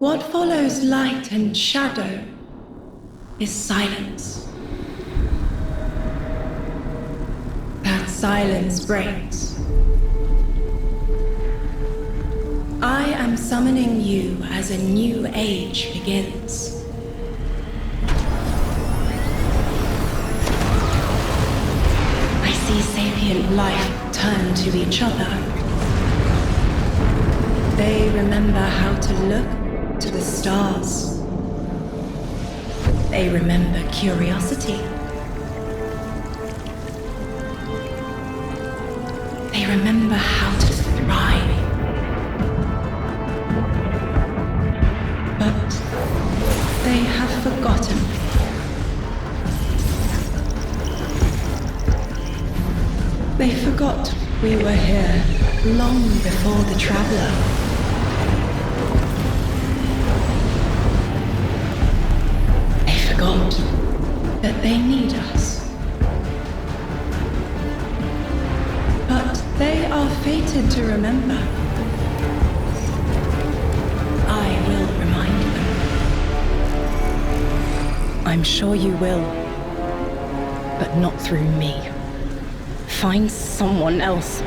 What follows light and shadow is silence. That silence breaks. I am summoning you as a new age begins. I see sapient life turn to each other. They remember how to look to the stars. They remember curiosity. They remember how to thrive. But they have forgotten. They forgot we were here long before the Traveler. They forgot that they need us. But they are fated to remember. I will remind them. I'm sure you will, but not through me. Find someone else.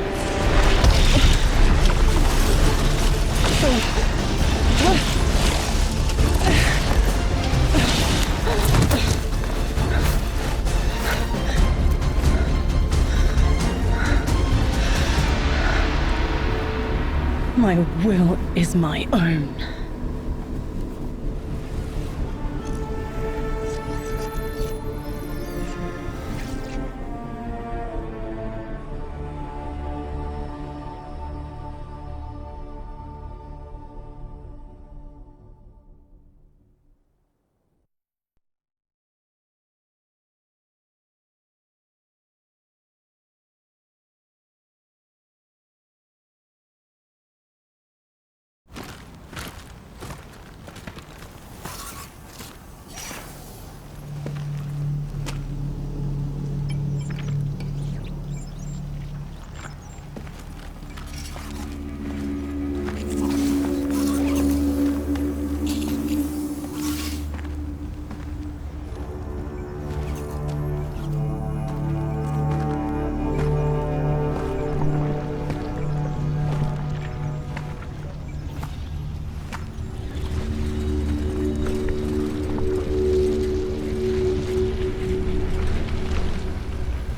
My will is my own.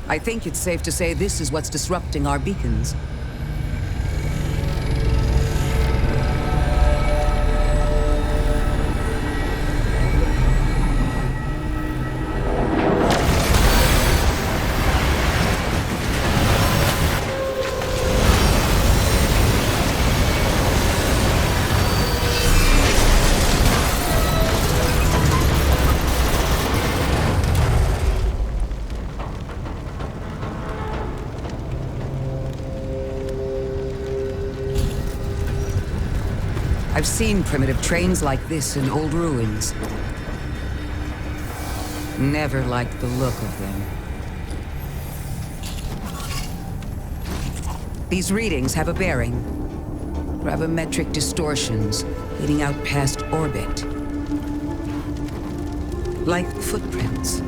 I think it's safe to say this is what's disrupting our beacons. I've seen primitive trains like this in old ruins. Never liked the look of them. These readings have a bearing. Gravimetric distortions leading out past orbit. Like footprints.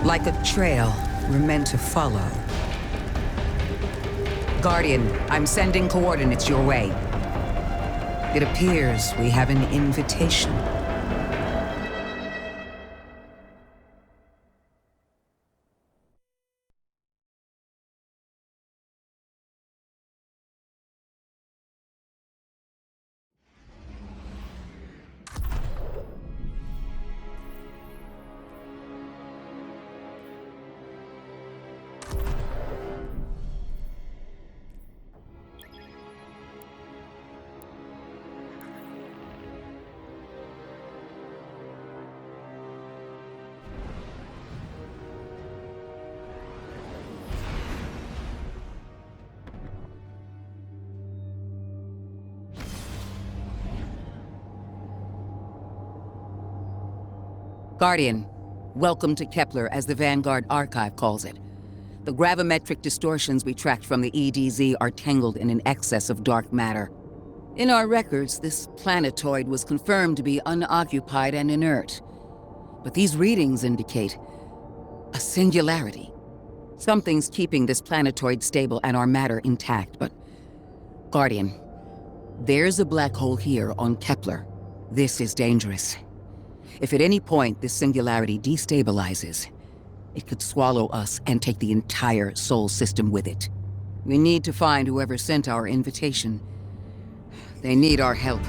Like a trail we're meant to follow. Guardian, I'm sending coordinates your way. It appears we have an invitation. Guardian, welcome to Kepler, as the Vanguard Archive calls it. The gravimetric distortions we tracked from the EDZ are tangled in an excess of dark matter. In our records, this planetoid was confirmed to be unoccupied and inert. But these readings indicate a singularity. Something's keeping this planetoid stable and our matter intact, but... Guardian, there's a black hole here on Kepler. This is dangerous. If at any point this singularity destabilizes, it could swallow us and take the entire Sol system with it. We need to find whoever sent our invitation. They need our help.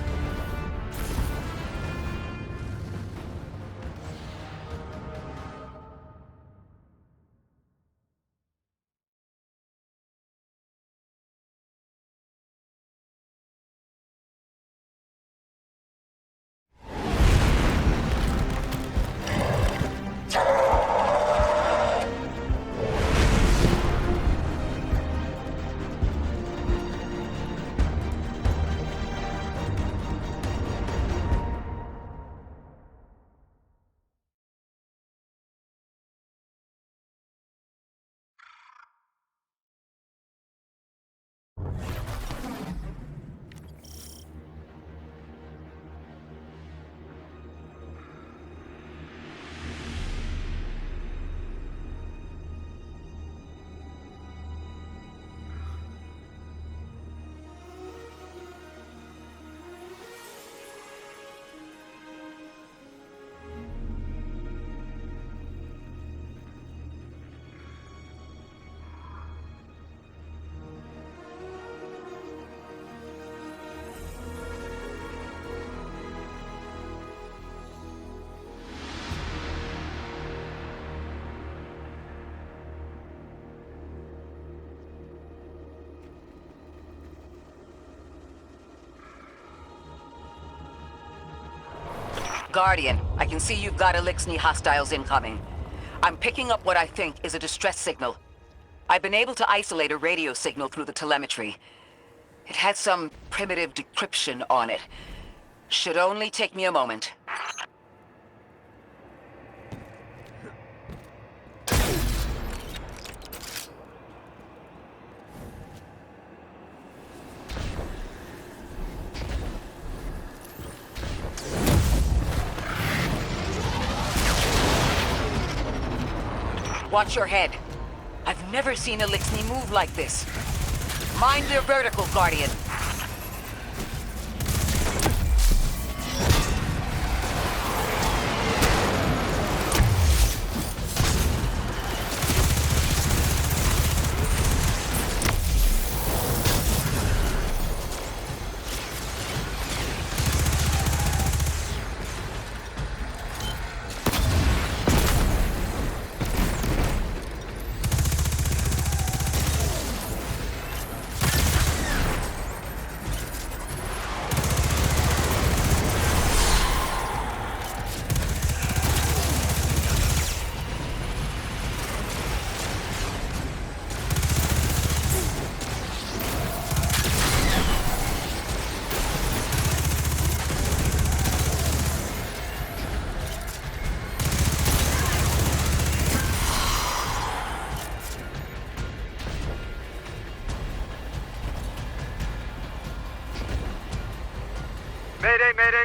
Guardian, I can see you've got Eliksni hostiles incoming. I'm picking up what I think is a distress signal. I've been able to isolate a radio signal through the telemetry. It had some primitive decryption on it. Should only take me a moment. Watch your head. I've never seen Eliksni move like this. Mind their vertical, Guardian.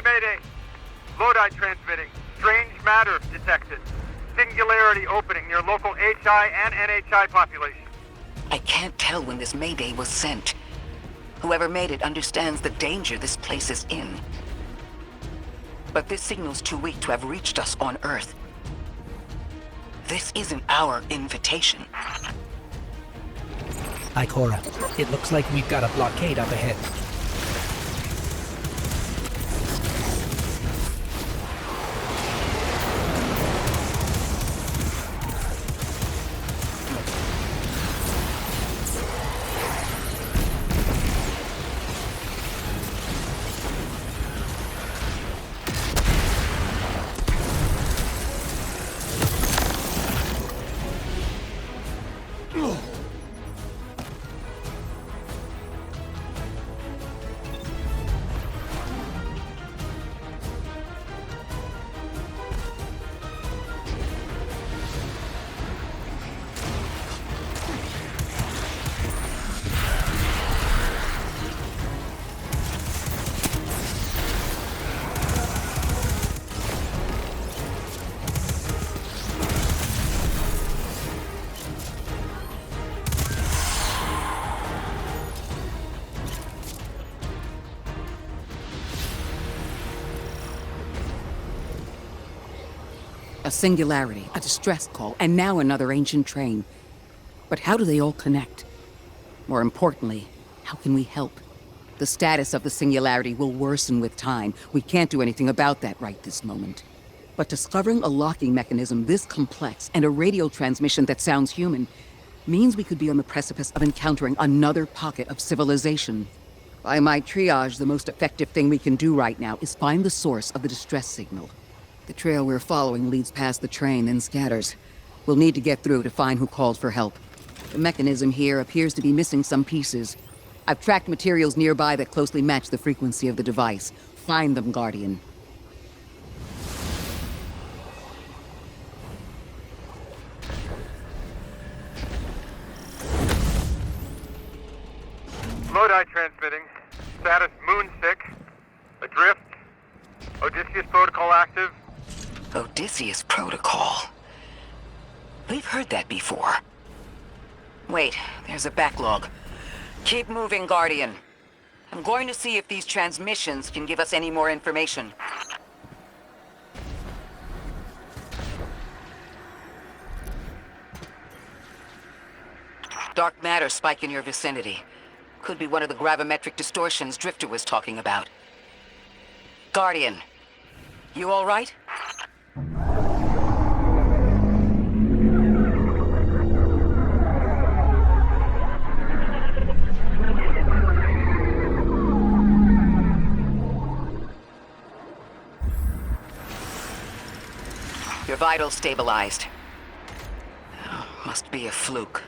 Mayday! Lodi transmitting. Strange matter detected. Singularity opening near local HI and NHI population. I can't tell when this Mayday was sent. Whoever made it understands the danger this place is in. But this signal's too weak to have reached us on Earth. This isn't our invitation. Ikora, it looks like we've got a blockade up ahead. A singularity, a distress call, and now another ancient train. But how do they all connect? More importantly, how can we help? The status of the singularity will worsen with time. We can't do anything about that right this moment. But discovering a locking mechanism this complex and a radio transmission that sounds human means we could be on the precipice of encountering another pocket of civilization. By my triage, the most effective thing we can do right now is find the source of the distress signal. The trail we're following leads past the train, then scatters. We'll need to get through to find who called for help. The mechanism here appears to be missing some pieces. I've tracked materials nearby that closely match the frequency of the device. Find them, Guardian. Lodi transmitting. Status Moon 6. Adrift. Odysseus protocol active. Odysseus Protocol. We've heard that before. Wait, there's a backlog. Keep moving, Guardian. I'm going to see if these transmissions can give us any more information. Dark matter spike in your vicinity. Could be one of the gravimetric distortions Drifter was talking about. Guardian, you all right? Your vitals stabilized. Oh, must be a fluke.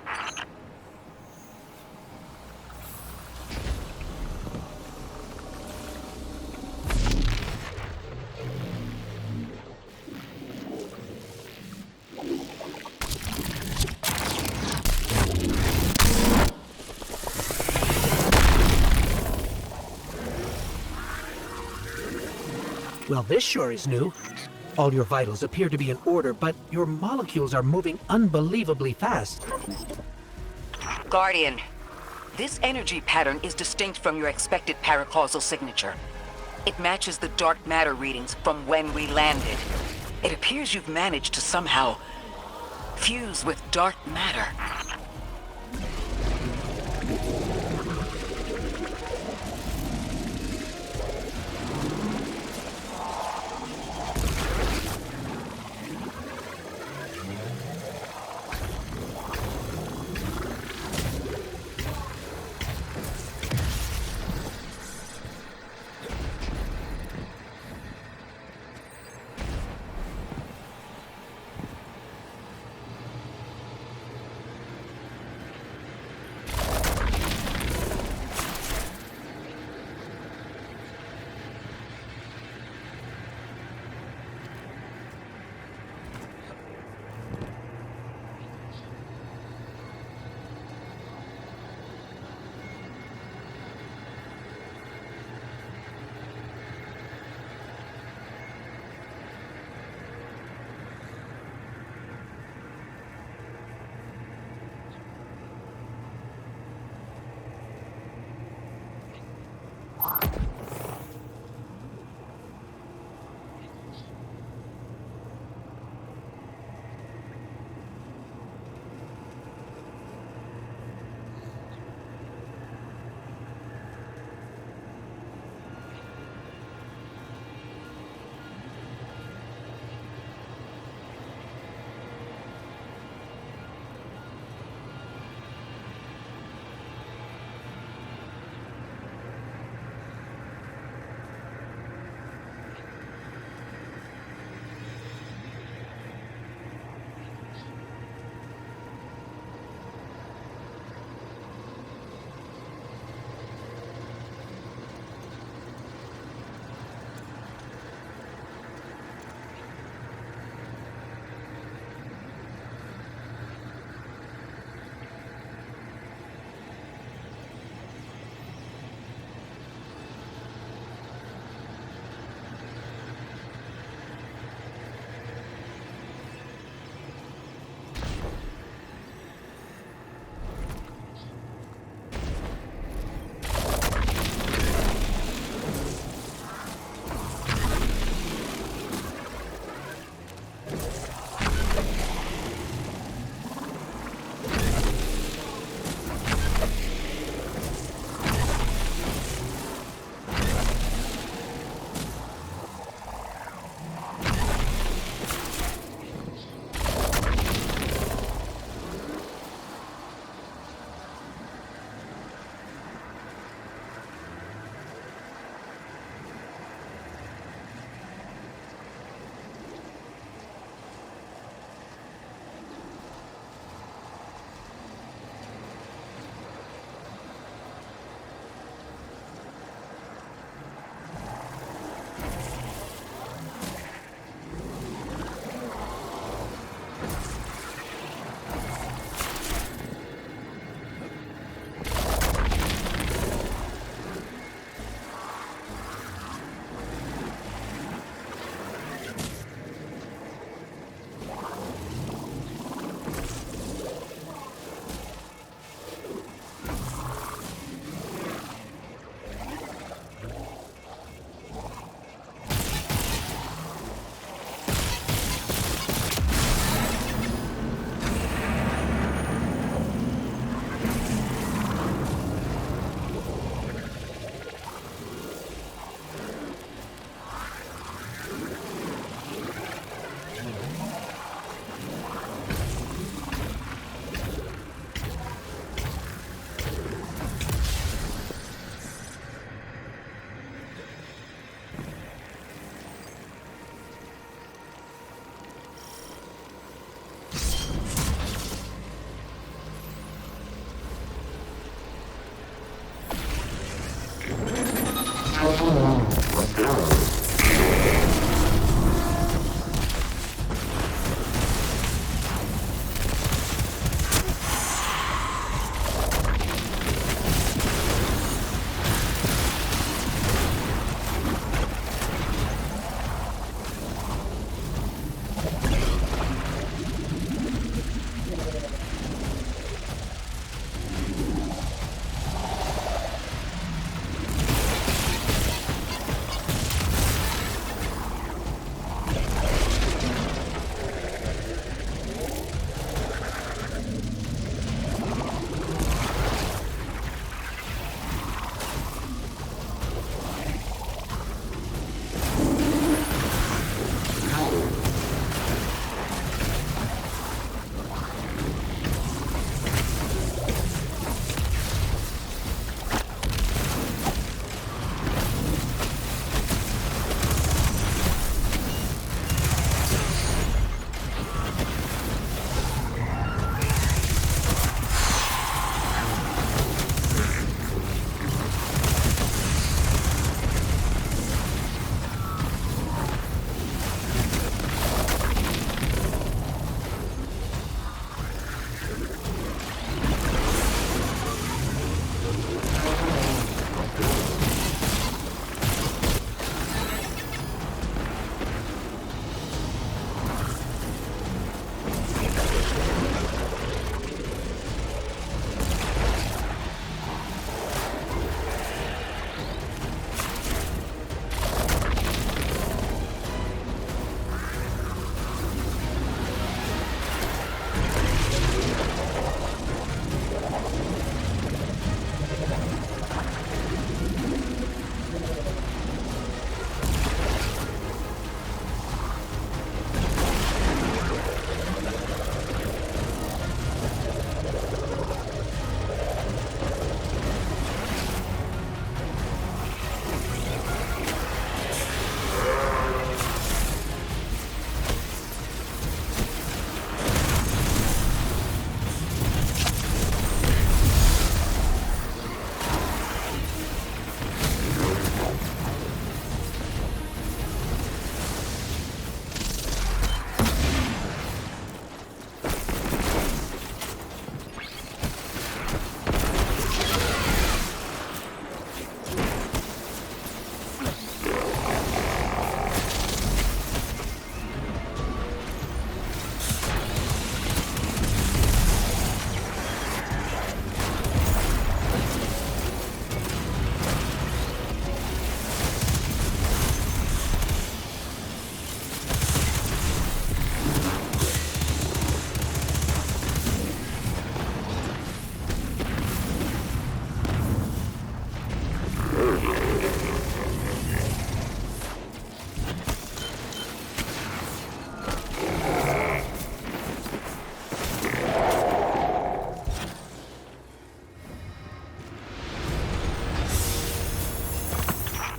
Well, this sure is new. All your vitals appear to be in order, but your molecules are moving unbelievably fast. Guardian, this energy pattern is distinct from your expected paracausal signature. It matches the dark matter readings from when we landed. It appears you've managed to somehow fuse with dark matter.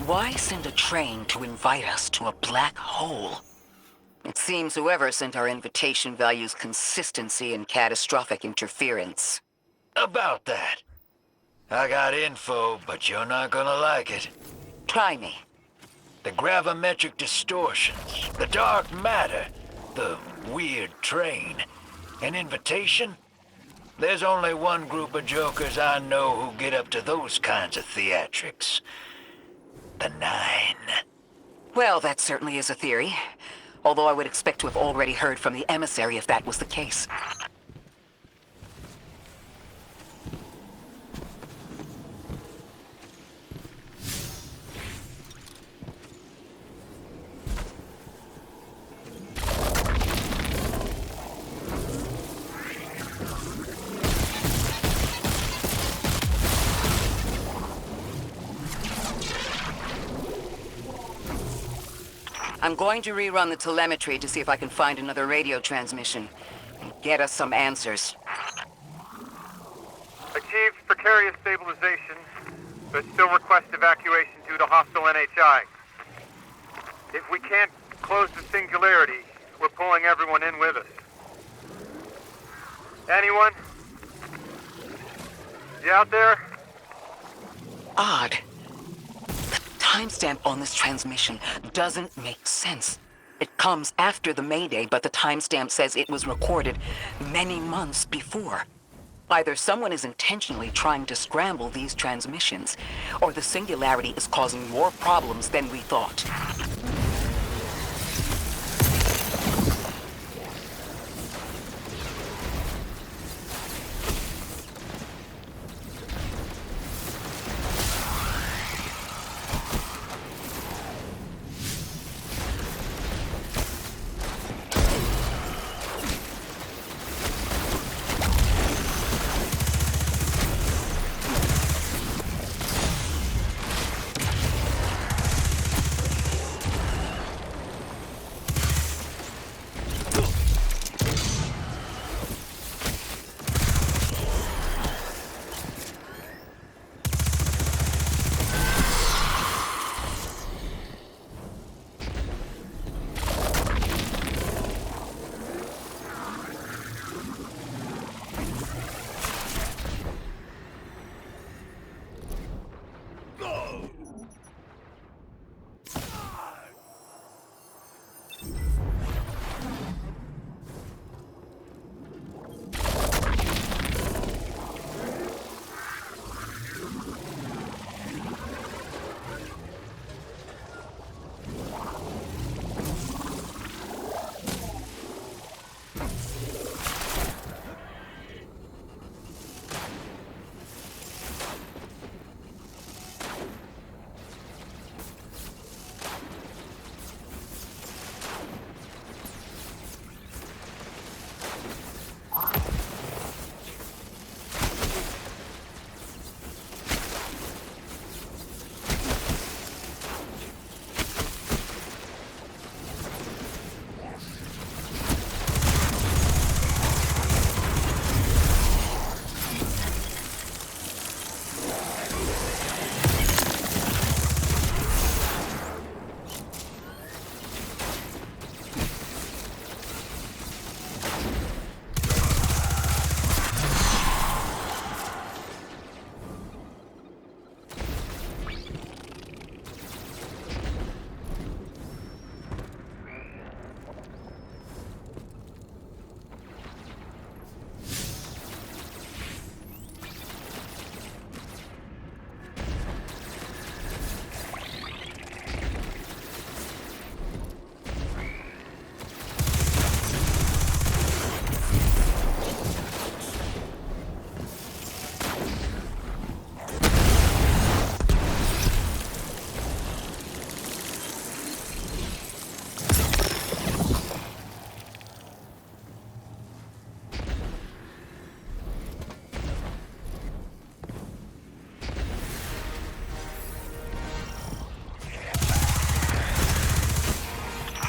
Why send a train to invite us to a black hole? It seems whoever sent our invitation values consistency and catastrophic interference. About that. I got info, but you're not gonna like it. Try me. The gravimetric distortions, the dark matter, the weird train. An invitation? There's only one group of jokers I know who get up to those kinds of theatrics. The Nine. Well, that certainly is a theory. Although I would expect to have already heard from the emissary if that was the case. I'm going to rerun the telemetry to see if I can find another radio transmission and get us some answers. Achieved precarious stabilization, but still request evacuation due to hostile NHI. If we can't close the singularity, we're pulling everyone in with us. Anyone? You out there? Odd. The timestamp on this transmission doesn't make sense. It comes after the Mayday, but the timestamp says it was recorded many months before. Either someone is intentionally trying to scramble these transmissions, or the Singularity is causing more problems than we thought.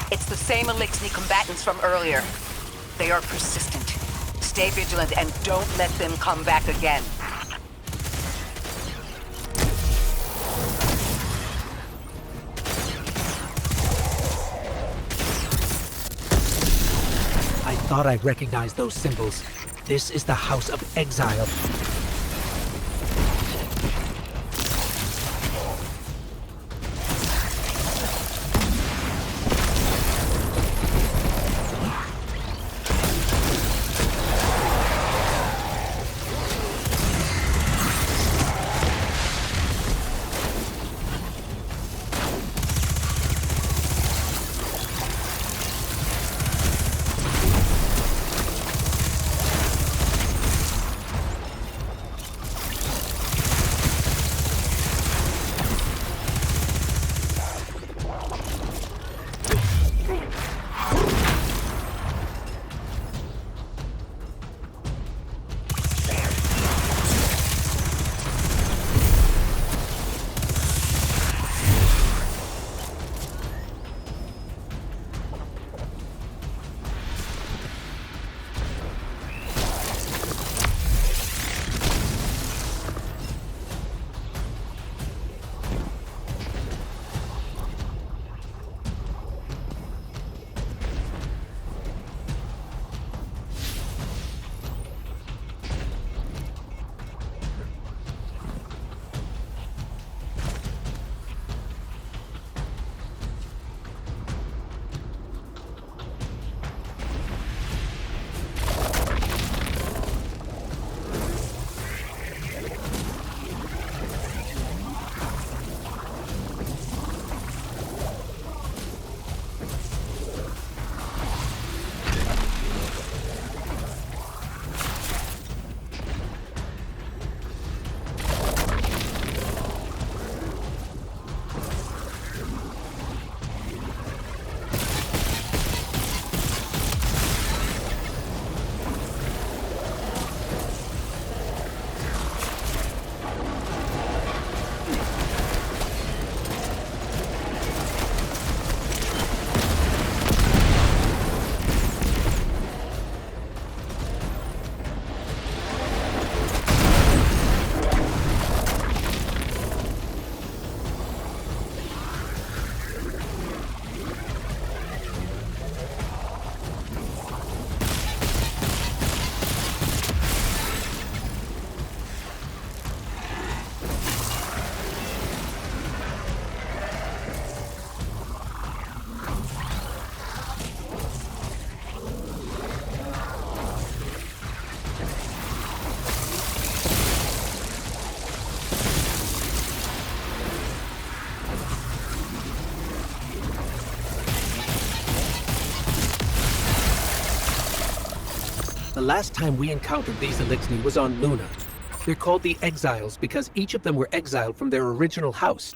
It's the same Elixni combatants from earlier. They are persistent. Stay vigilant and don't let them come back again. I thought I recognized those symbols. This is the House of Exile. last time we encountered these Elixni was on Luna. They're called the Exiles because each of them were exiled from their original house.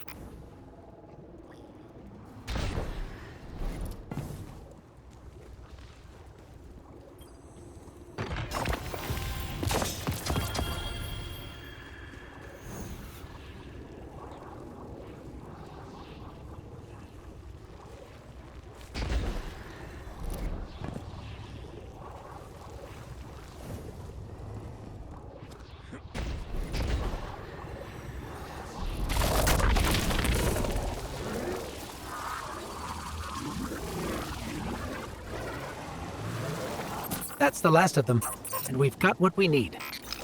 That's the last of them, and we've got what we need.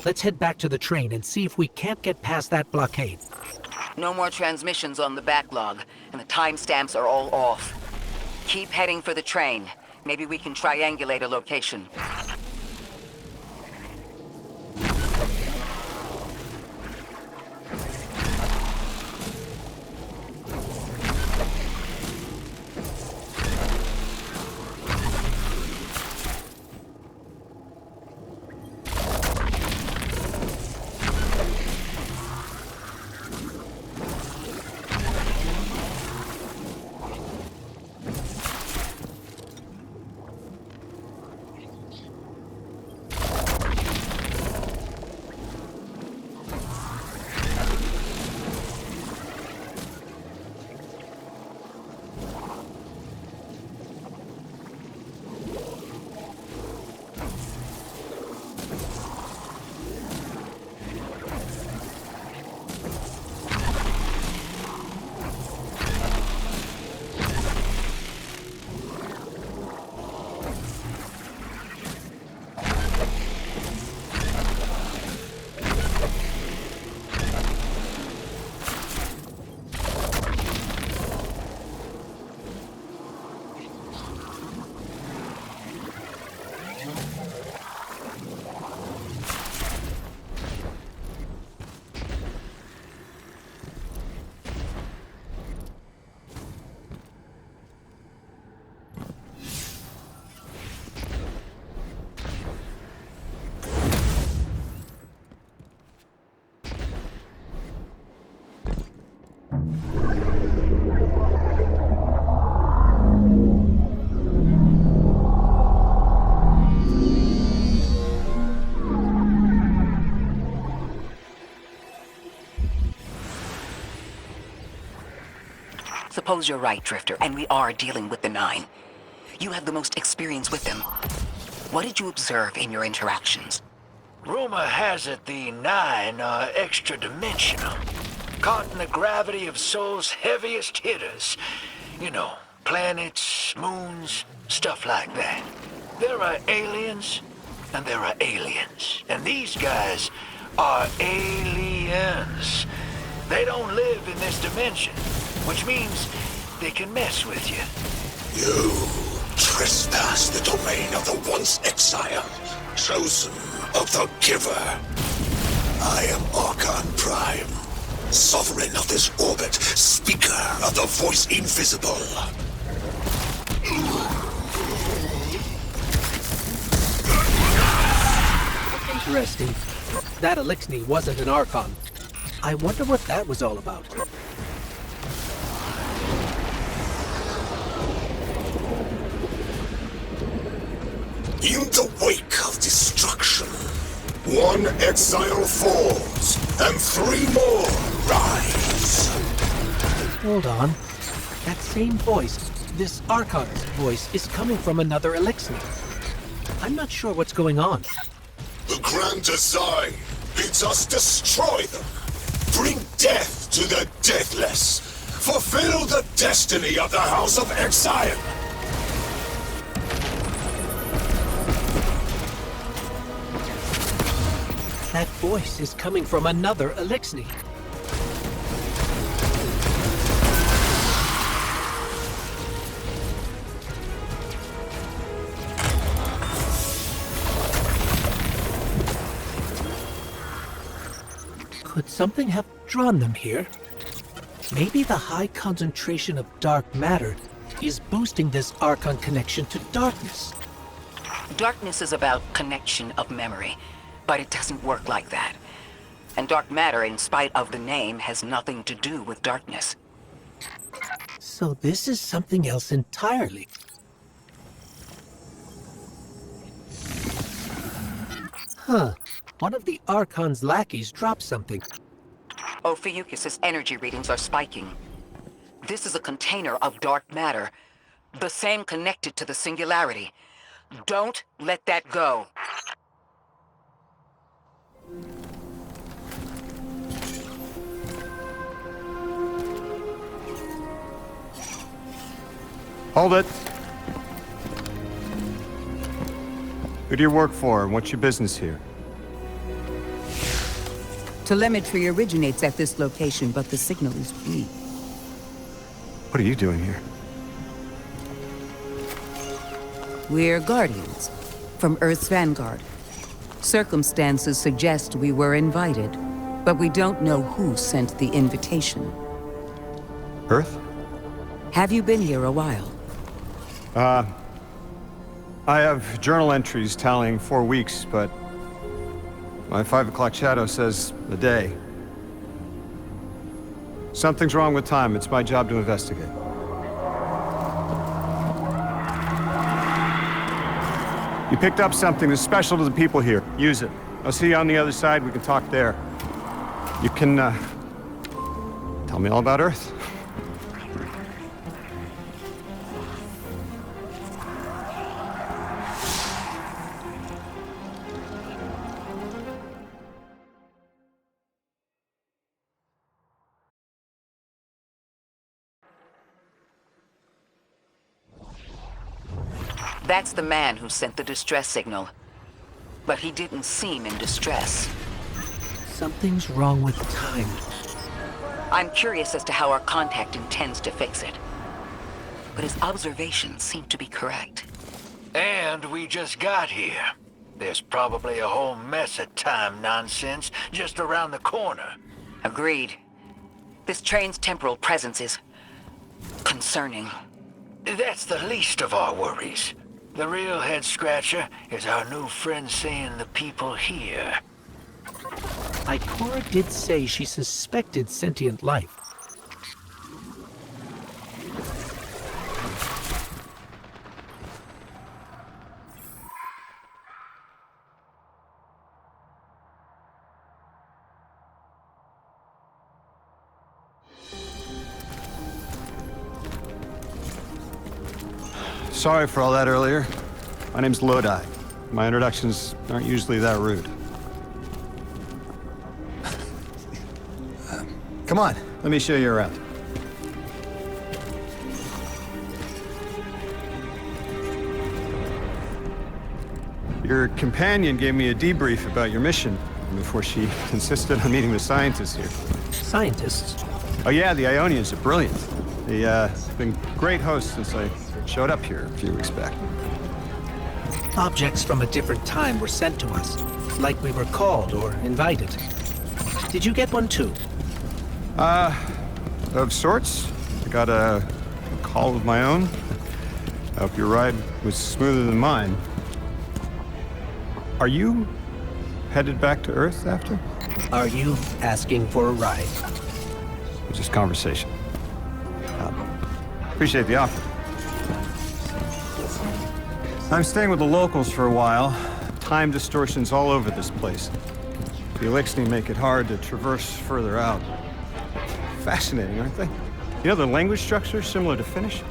Let's head back to the train and see if we can't get past that blockade. No more transmissions on the backlog, and the timestamps are all off. Keep heading for the train. Maybe we can triangulate a location. Suppose you're right, Drifter, and we are dealing with the Nine. You have the most experience with them. What did you observe in your interactions? Rumor has it the Nine are extra-dimensional. Caught in the gravity of Sol's heaviest hitters. You know, planets, moons, stuff like that. There are aliens, and there are aliens. And these guys are aliens. They don't live in this dimension, which means they can mess with you. You trespass the domain of the once exile, chosen of the Giver. I am Archon Prime, sovereign of this orbit, speaker of the voice invisible. Interesting. That Elixni wasn't an Archon. I wonder what that was all about. In the wake of destruction, one exile falls, and 3 more rise. Hold on. That same voice, this Archon's voice, is coming from another Elixni. I'm not sure what's going on. The grand design bids us destroy them. Bring death to the deathless. Fulfill the destiny of the House of Exile. That voice is coming from another Elixni. Could something have drawn them here? Maybe the high concentration of dark matter is boosting this Archon connection to darkness. Darkness is about connection of memory, but it doesn't work like that. And dark matter, in spite of the name, has nothing to do with darkness. So this is something else entirely. Huh. One of the Archon's lackeys dropped something. Ophiuchus's energy readings are spiking. This is a container of dark matter, the same connected to the Singularity. Don't let that go. Hold it. Who do you work for, and what's your business here? Telemetry originates at this location, but the signal is weak. What are you doing here? We're Guardians, from Earth's vanguard. Circumstances suggest we were invited, but we don't know who sent the invitation. Earth? Have you been here a while? I have journal entries tallying 4 weeks, but my 5 o'clock shadow says a day. Something's wrong with time. It's my job to investigate. You picked up something that's special to the people here. Use it. I'll see you on the other side. We can talk there. You can, tell me all about Earth. That's the man who sent the distress signal. But he didn't seem in distress. Something's wrong with time. I'm curious as to how our contact intends to fix it. But his observations seem to be correct. And we just got here. There's probably a whole mess of time nonsense just around the corner. Agreed. This train's temporal presence is concerning. That's the least of our worries. The real head-scratcher is our new friend seeing the people here. Ikora did say she suspected sentient life. Sorry for all that earlier. My name's Lodi. My introductions aren't usually that rude. Come on, let me show you around. Your companion gave me a debrief about your mission before she insisted on meeting the scientists here. Scientists? Oh yeah, the Ionians are brilliant. They've been great hosts since I showed up here a few weeks back. Objects from a different time were sent to us, like we were called or invited. Did you get one too? Of sorts. I got a call of my own. I hope your ride was smoother than mine. Are you headed back to Earth after? Are you asking for a ride? Just conversation. Appreciate the offer. I'm staying with the locals for a while. Time distortions all over this place. The Eliksni make it hard to traverse further out. Fascinating, aren't they? You know, the language structure is similar to Finnish.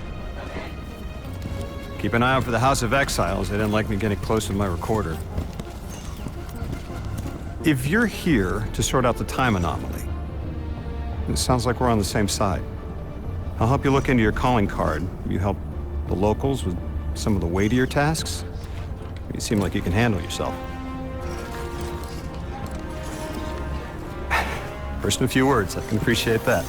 Keep an eye out for the House of Exiles. They didn't like me getting close with my recorder. If you're here to sort out the time anomaly, it sounds like we're on the same side. I'll help you look into your calling card. You help the locals with some of the weightier tasks. You seem like you can handle yourself. First in a few words, I can appreciate that.